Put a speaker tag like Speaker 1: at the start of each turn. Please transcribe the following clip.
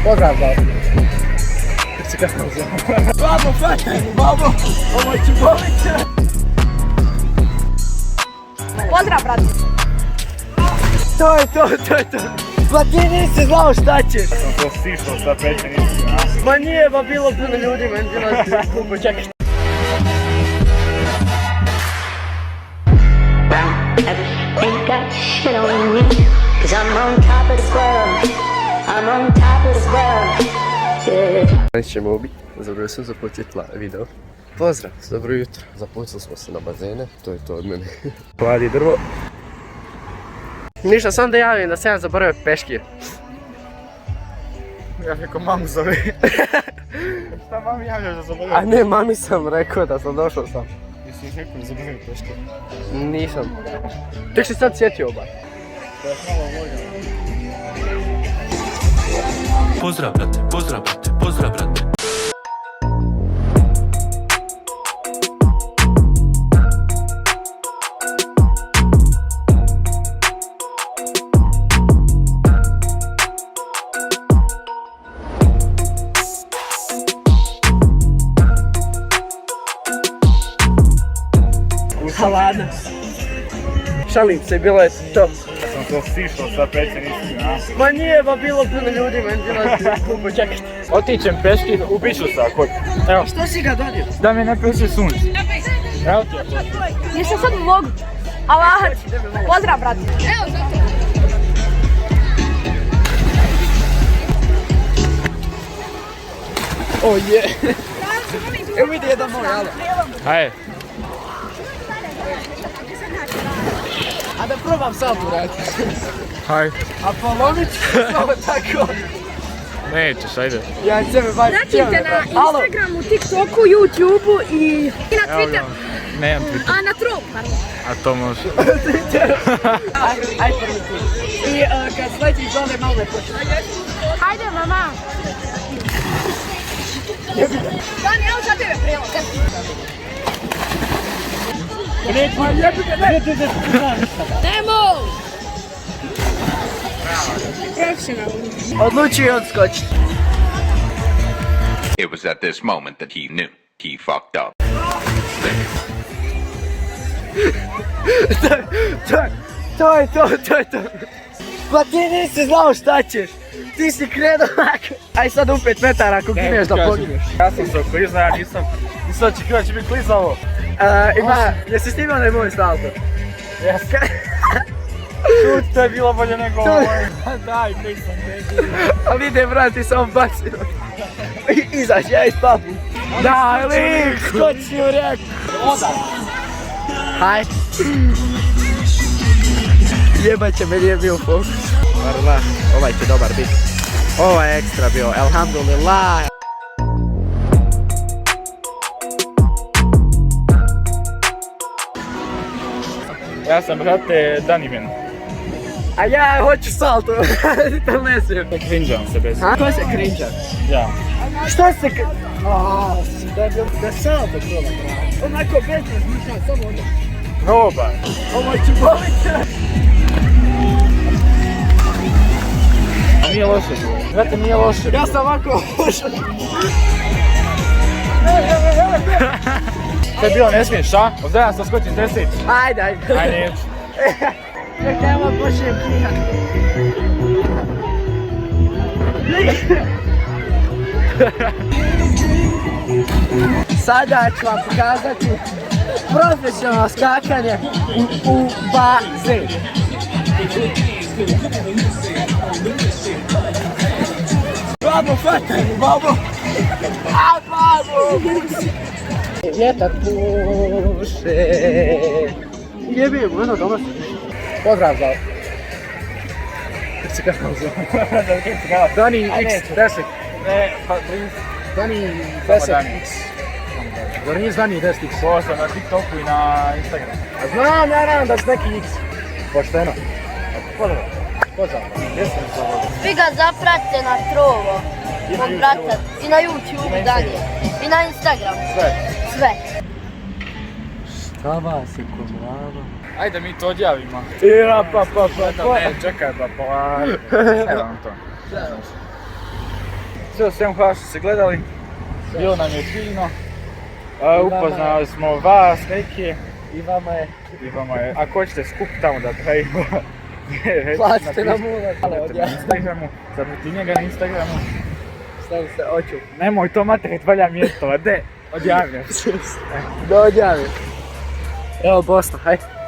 Speaker 1: Pozdrav za... Kako se kako zove? Babo, fataj, babo! Ovo ću boliti!
Speaker 2: Pozdrav, brate!
Speaker 1: To je to! Pa ti nisi znao šta ćeš!
Speaker 3: Sam to stišao sa peće nisi, a?
Speaker 1: Ma nije, ba bilo puno ljudi, meni bilo skupo, čekaj.
Speaker 4: Ain't got shit on me, 'cause I'm on top of the world. I'm on top of the world. Yeah.
Speaker 1: Danas ćemo ubiti, zapravo sam započetla video. Pozdrav, dobro jutro. Započeli smo se na bazene, to je to od mene. Hladi drvo. Ništa, sam da javim da sam ja zaboravio peškir.
Speaker 3: Ja rekao mamu zove. Šta mami javljaš da zaboravio?
Speaker 1: A ne, mami sam rekao da sam došao sam.
Speaker 3: Jesi rekao da zaboravio peške?
Speaker 1: Nisam. Tek si sad sjetio ba.
Speaker 3: To je malo volja.
Speaker 5: Pozdrav brate, pozdrav brate, pozdrav brate.
Speaker 1: Ladno. Šalim se, bilo je to.
Speaker 3: Sam to stišao sa peće nisi, a?
Speaker 1: Ma nije, ba bilo puno ljudi, meni bilo skupo, čekaj.
Speaker 3: Otićem peški u biću sa kod. Evo.
Speaker 1: Što si ga donio?
Speaker 3: Da mi ne peče sunce. Evo ti je.
Speaker 2: Nisam sad mogu. Alahac. Pozdrav, brate. Evo, zato.
Speaker 1: O je. Evo vidi jedan moj, alo.
Speaker 3: Ajde.
Speaker 1: A da probam saltu raditi.
Speaker 3: Hajde.
Speaker 1: A polovit ću samo tako.
Speaker 3: Nećeš, ajde.
Speaker 1: Ja ću sebe baviti.
Speaker 2: Pratite na Instagramu, TikToku, YouTubeu i na Twitteru.
Speaker 3: Nemam Twitter.
Speaker 2: A na Troll, pardon.
Speaker 3: A to može.
Speaker 1: Ajde prvi put. I kad sledeći zove malo me počne.
Speaker 2: Hajde, mama. Danni, evo za tebe prijelo. Nemo! Profesionalno.
Speaker 1: Odlučio odskočiti.
Speaker 6: It was at this moment that he knew he fucked up.
Speaker 1: To je to. Pa ti nisi znao šta ćeš. Ti si krenuo ovako. Aj sad u 5 metara ako gineš da pogineš.
Speaker 3: Ja sam se oklizao, ja nisam očekivao da će biti klizavo.
Speaker 1: Jesi snimao onaj moj salto?
Speaker 3: Jes. Šut, to je bilo bolje nego ovo. Daj, nisam neki.
Speaker 1: Ali ide brat, ti sam bacio. Izađi, ja ispapim. Daj lik, skoči u rijeku. Haj. Jebat će me, nije bio fokus. Varla, ovaj će dobar biti. Ovo je ekstra bio, alhamdulillah.
Speaker 3: Ja sam, brate, Danni.
Speaker 1: A ja hoću salto, to ne smijem.
Speaker 3: Krinđam se bez.
Speaker 1: A? Ko se krinđa?
Speaker 3: Ja.
Speaker 1: Što se krinđa? Da salto proba, brate. Onako bez razmišljanja, samo ono.
Speaker 3: Roba.
Speaker 1: Ovo ću boliti.
Speaker 3: Nije loše. Brate, nije loše.
Speaker 1: Ja sam ovako ušao.
Speaker 3: To je bilo, ne smiješ, a? Od zajedno sam skočim 10.
Speaker 1: Ajde.
Speaker 3: Ajde, neću.
Speaker 1: Čekaj, ovo počnem knjihati. Sada ću vam pokazati profesionalno skakanje u bazeni. Babo, fataj, babo! A, babo! Vjetar puše. Jebim, ono dobro se. Pozdrav za... Kako se kako zove? Danni X10.
Speaker 3: Ne, pa 30.
Speaker 1: Danni 10X. Zar nije Danni 10X?
Speaker 3: To sam na TikToku i na Instagramu.
Speaker 1: A znam, naravno da si neki X. Pošteno. Pozdrav. Pozdrav. Jesam za ovo.
Speaker 2: Svi ga zapratite na Trovo. Mog brata. I na YouTube, Danni. I na Instagramu. Sve.
Speaker 1: Šta vas je komlava?
Speaker 3: Ajde mi to odjavimo.
Speaker 1: Ira, pa.
Speaker 3: Ne, čekaj, pa. Evo vam to. sve, svem hvala što ste gledali. Bilo nam je fino. Upoznali smo vas, neke.
Speaker 1: I vama je.
Speaker 3: Ako hoćete skup tamo da pravimo.
Speaker 1: Platite nam ulaz.
Speaker 3: Na Instagramu, zapratite njega na Instagramu.
Speaker 1: Stavi se, oću.
Speaker 3: Nemoj to materit, valja mjesto, de, odjavljam.
Speaker 1: Da odjavim. Evo Bosna, haj.